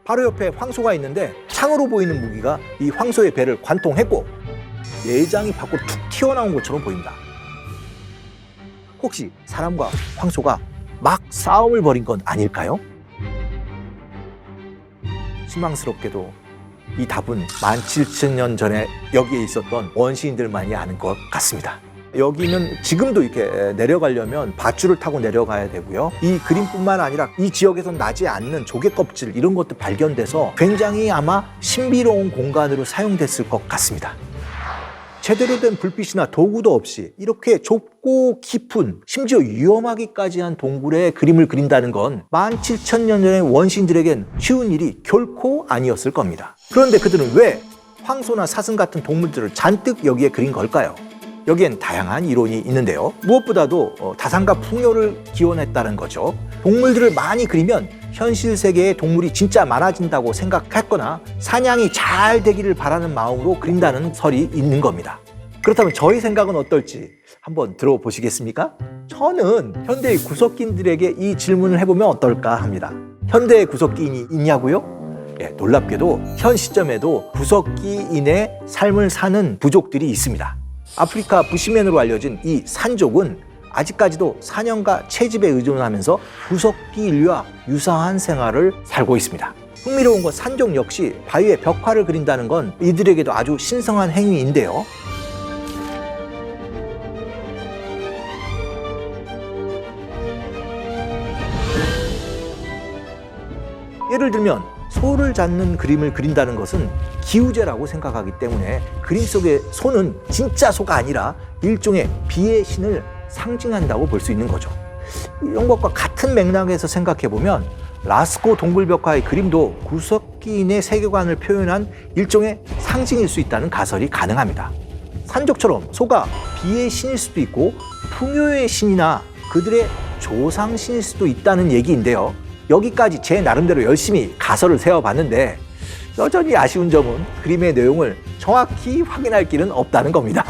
바로 옆에 황소가 있는데 창으로 보이는 무기가 이 황소의 배를 관통했고 내장이 밖으로 툭 튀어나온 것처럼 보입니다. 혹시 사람과 황소가 막 싸움을 벌인 건 아닐까요? 실망스럽게도 이 답은 17,000년 전에 여기에 있었던 원시인들만이 아는 것 같습니다. 여기는 지금도 이렇게 내려가려면 밧줄을 타고 내려가야 되고요. 이 그림뿐만 아니라 이 지역에선 나지 않는 조개 껍질 이런 것도 발견돼서 굉장히 아마 신비로운 공간으로 사용됐을 것 같습니다. 제대로 된 불빛이나 도구도 없이 이렇게 좁고 깊은 심지어 위험하기까지 한 동굴에 그림을 그린다는 건 17,000년 전의 원시인들에겐 쉬운 일이 결코 아니었을 겁니다. 그런데 그들은 왜 황소나 사슴 같은 동물들을 잔뜩 여기에 그린 걸까요? 여기엔 다양한 이론이 있는데요. 무엇보다도 다산과 풍요를 기원했다는 거죠. 동물들을 많이 그리면 현실 세계에 동물이 진짜 많아진다고 생각했거나 사냥이 잘 되기를 바라는 마음으로 그린다는 설이 있는 겁니다. 그렇다면 저희 생각은 어떨지 한번 들어보시겠습니까? 저는 현대의 구석기인들에게 이 질문을 해보면 어떨까 합니다. 현대의 구석기인이 있냐고요? 예, 놀랍게도 현 시점에도 구석기인의 삶을 사는 부족들이 있습니다. 아프리카 부시맨으로 알려진 이 산족은 아직까지도 사냥과 채집에 의존하면서 구석기 인류와 유사한 생활을 살고 있습니다. 흥미로운 건 산족 역시 바위에 벽화를 그린다는 건 이들에게도 아주 신성한 행위인데요. 예를 들면 소를 잡는 그림을 그린다는 것은 기우제라고 생각하기 때문에 그림 속의 소는 진짜 소가 아니라 일종의 비의 신을 상징한다고 볼 수 있는 거죠. 이런 것과 같은 맥락에서 생각해보면 라스코 동굴벽화의 그림도 구석기인의 세계관을 표현한 일종의 상징일 수 있다는 가설이 가능합니다. 산적처럼 소가 비의 신일 수도 있고 풍요의 신이나 그들의 조상신일 수도 있다는 얘기인데요. 여기까지 제 나름대로 열심히 가설을 세워봤는데 여전히 아쉬운 점은 그림의 내용을 정확히 확인할 길은 없다는 겁니다.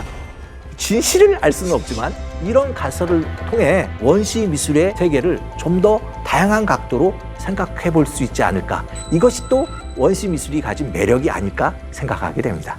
진실을 알 수는 없지만 이런 가설을 통해 원시 미술의 세계를 좀 더 다양한 각도로 생각해 볼 수 있지 않을까. 이것이 또 원시 미술이 가진 매력이 아닐까 생각하게 됩니다.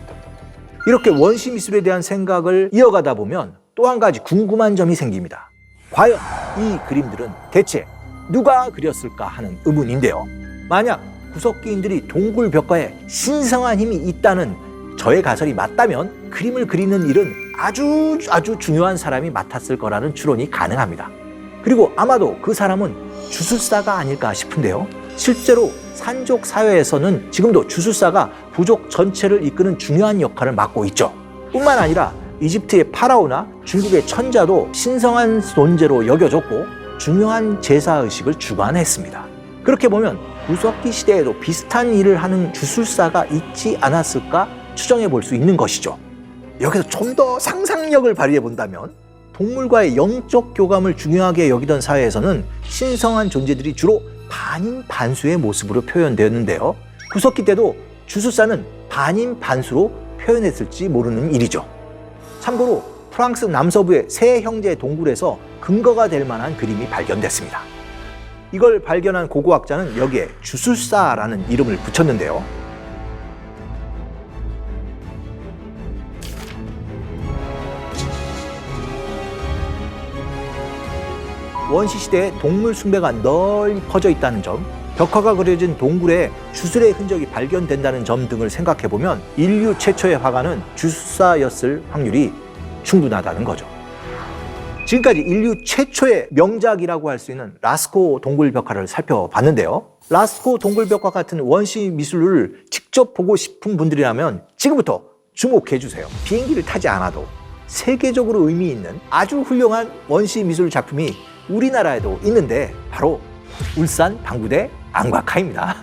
이렇게 원시 미술에 대한 생각을 이어가다 보면 또 한 가지 궁금한 점이 생깁니다. 과연 이 그림들은 대체 누가 그렸을까 하는 의문인데요. 만약 구석기인들이 동굴벽화에 신성한 힘이 있다는 저의 가설이 맞다면 그림을 그리는 일은 아주 중요한 사람이 맡았을 거라는 추론이 가능합니다. 그리고 아마도 그 사람은 주술사가 아닐까 싶은데요. 실제로 산족 사회에서는 지금도 주술사가 부족 전체를 이끄는 중요한 역할을 맡고 있죠. 뿐만 아니라 이집트의 파라오나 중국의 천자도 신성한 존재로 여겨졌고 중요한 제사의식을 주관했습니다. 그렇게 보면 구석기 시대에도 비슷한 일을 하는 주술사가 있지 않았을까 추정해 볼 수 있는 것이죠. 여기서 좀 더 상상력을 발휘해 본다면 동물과의 영적 교감을 중요하게 여기던 사회에서는 신성한 존재들이 주로 반인 반수의 모습으로 표현되었는데요. 구석기 때도 주술사는 반인 반수로 표현했을지 모르는 일이죠. 참고로 프랑스 남서부의 세 형제 동굴에서 근거가 될 만한 그림이 발견됐습니다. 이걸 발견한 고고학자는 여기에 주술사라는 이름을 붙였는데요. 원시시대에 동물 숭배가 널리 퍼져 있다는 점, 벽화가 그려진 동굴에 주술의 흔적이 발견된다는 점 등을 생각해보면 인류 최초의 화가는 주술사였을 확률이 충분하다는 거죠. 지금까지 인류 최초의 명작이라고 할 수 있는 라스코 동굴벽화를 살펴봤는데요. 라스코 동굴벽화 같은 원시 미술을 직접 보고 싶은 분들이라면 지금부터 주목해주세요. 비행기를 타지 않아도 세계적으로 의미 있는 아주 훌륭한 원시 미술 작품이 우리나라에도 있는데 바로 울산 방구대 안과카입니다.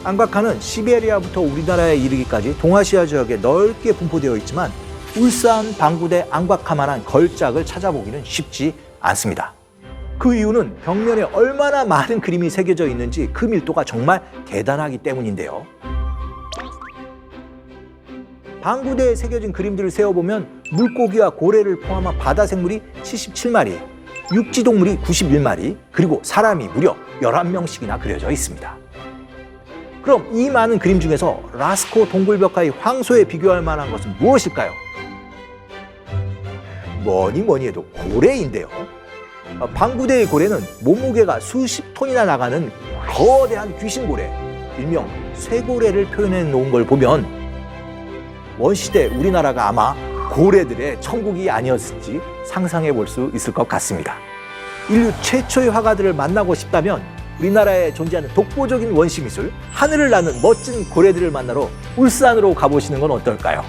안과카는 시베리아부터 우리나라에 이르기까지 동아시아 지역에 넓게 분포되어 있지만 울산 방구대 안과카만한 걸작을 찾아보기는 쉽지 않습니다. 그 이유는 벽면에 얼마나 많은 그림이 새겨져 있는지 그 밀도가 정말 대단하기 때문인데요. 방구대에 새겨진 그림들을 세어보면 물고기와 고래를 포함한 바다 생물이 77마리, 육지동물이 91마리, 그리고 사람이 무려 11명씩이나 그려져 있습니다. 그럼 이 많은 그림 중에서 라스코 동굴벽화의 황소에 비교할 만한 것은 무엇일까요? 뭐니 해도 고래인데요. 방구대의 고래는 몸무게가 수십 톤이나 나가는 거대한 귀신고래, 일명 쇠고래를 표현해 놓은 걸 보면 원시대 우리나라가 아마 고래들의 천국이 아니었을지 상상해 볼 수 있을 것 같습니다. 인류 최초의 화가들을 만나고 싶다면 우리나라에 존재하는 독보적인 원시미술, 하늘을 나는 멋진 고래들을 만나러 울산으로 가보시는 건 어떨까요?